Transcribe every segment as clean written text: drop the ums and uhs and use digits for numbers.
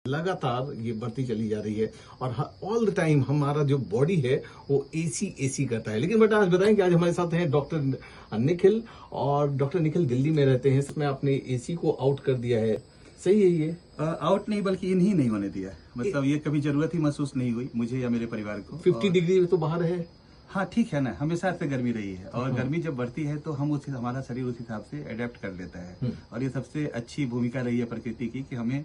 लगातार ये बढ़ती चली जा रही है और ऑल द टाइम हमारा जो बॉडी है वो एसी करता है। लेकिन बेटा आज बताएं कि आज हमारे साथ हैं डॉक्टर निखिल, और डॉक्टर निखिल दिल्ली में रहते हैं। इसमें आपने एसी को आउट कर दिया है, सही है? ये आउट नहीं बल्कि इन ही नहीं होने दिया, मतलब ये कभी जरूरत ही महसूस नहीं हुई मुझे या मेरे परिवार को। 50 डिग्री तो बाहर है। हाँ ठीक है ना, हमेशा से गर्मी रही है और गर्मी जब बढ़ती है तो हम हमारा शरीर उस हिसाब से अडेप्ट कर लेता है और ये सबसे अच्छी भूमिका रही है प्रकृति की कि हमें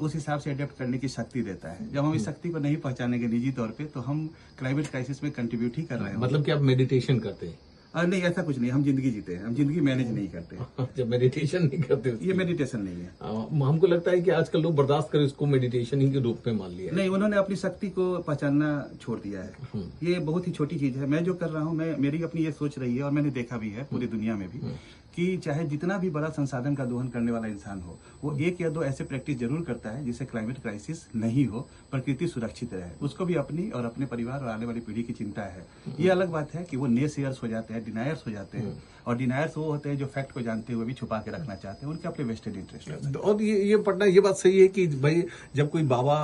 उस हिसाब से अडेप्ट करने की शक्ति देता है। जब हम इस शक्ति को नहीं पहचानेंगे निजी तौर पे तो हम क्लाइमेट क्राइसिस में कंट्रीब्यूट ही कर रहे हैं। मतलब कि आप मेडिटेशन करते हैं? नहीं, ऐसा कुछ नहीं, हम जिंदगी जीते हैं, हम जिंदगी मैनेज नहीं करते। जब मेडिटेशन नहीं करते ये मेडिटेशन नहीं है। हमको लगता है कि आजकल लोग बर्दाश्त करें इसको मेडिटेशन ही के रूप में मान लिया। नहीं, उन्होंने अपनी शक्ति को पहचानना छोड़ दिया है। ये बहुत ही छोटी चीज है। मैं जो कर रहा हूँ, मेरी अपनी ये सोच रही है और मैंने देखा भी है पूरी दुनिया में भी कि चाहे जितना भी बड़ा संसाधन का दोहन करने वाला इंसान हो, वो 1 या 2 ऐसे प्रैक्टिस जरूर करता है जिससे क्लाइमेट क्राइसिस नहीं हो, प्रकृति सुरक्षित रहे। उसको भी अपनी और अपने परिवार और आने वाली पीढ़ी की चिंता है। ये अलग बात है कि वो नेसेयर्स हो जाते हैं, डिनायर्स हो जाते हैं, और डिनायर्स वो होते हैं जो फैक्ट को जानते हुए भी छुपा के रखना चाहते हैं, उनके अपने वेस्टेड इंटरेस्ट है। और ये पढ़ना, ये बात सही है कि भाई जब कोई बाबा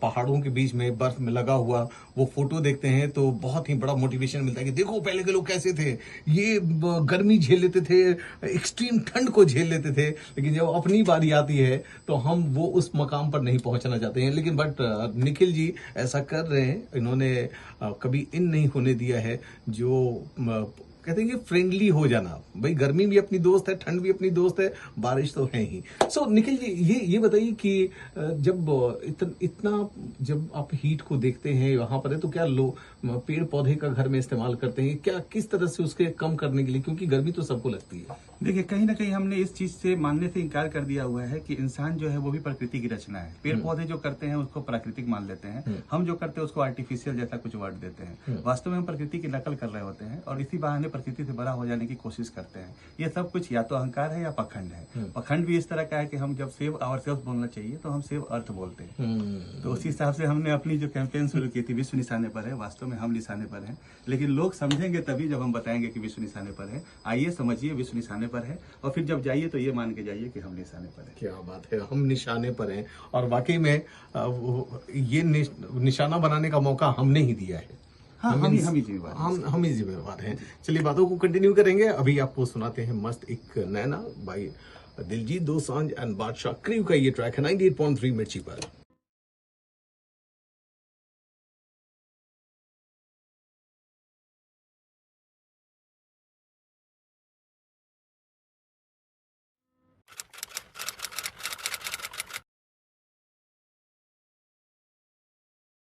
पहाड़ों के बीच में बर्फ में लगा हुआ वो फोटो देखते हैं तो बहुत ही बड़ा मोटिवेशन मिलता है कि देखो पहले के लोग कैसे थे, ये गर्मी झेल लेते थे, एक्सट्रीम ठंड को झेल लेते थे। लेकिन जब अपनी बारी आती है तो हम वो उस मकाम पर नहीं पहुंचना चाहते हैं। लेकिन बट निखिल जी ऐसा कर रहे हैं, इन्होंने कभी इन नहीं होने दिया है। जो कहते हैं कि फ्रेंडली हो जाना, भाई गर्मी भी अपनी दोस्त है, ठंड भी अपनी दोस्त है, बारिश तो है ही। सो निखिल जी ये बताइए कि जब इतना जब आप हीट को देखते हैं वहां पर है तो क्या लोग पेड़ पौधे का घर में इस्तेमाल करते हैं, क्या किस तरह से उसके कम करने के लिए, क्योंकि गर्मी तो सबको लगती है। देखिए, कहीं ना कहीं हमने इस चीज से मानने से इनकार कर दिया हुआ है कि इंसान जो है वो भी प्रकृति की रचना है। पेड़ पौधे जो करते हैं उसको प्राकृतिक मान लेते हैं, हम जो करते हैं उसको आर्टिफिशियल जैसा कुछ वर्ड देते हैं। वास्तव में हम प्रकृति की नकल कर रहे होते हैं और इसी बहाने प्रकृति से बड़ा हो जाने की कोशिश करते हैं। ये सब कुछ या तो अहंकार है या पखंड है। पखंड भी इस तरह का है कि हम जब सेव आवरसेल्व्स बोलना चाहिए तो हम सेव अर्थ बोलते हैं। तो उसी हिसाब से हमने अपनी जो कैंपेन शुरू की थी, विश्व निशाने पर है, वास्तव में हम निशाने पर हैं। लेकिन लोग समझेंगे तभी जब हम बताएंगे कि विश्व निशाने पर है। आइए समझिए, विश्व निशाने पर है, और फिर जब जाइए तो ये मान के जाइए कि हम निशाने पर हैं। क्या बात है, हम निशाने पर हैं और वाकई में ये निशाना बनाने का मौका हमने ही दिया है। हाँ, हम ही जिम्मेवार हैं। चलिए बातों को कंटिन्यू करेंगे। अभी आपको सुनाते हैं मस्त एक नैना भाई दिलजीत दोसांझ एंड बादशाह क्रू का ये ट्रैक है 98.3 मिर्ची पर।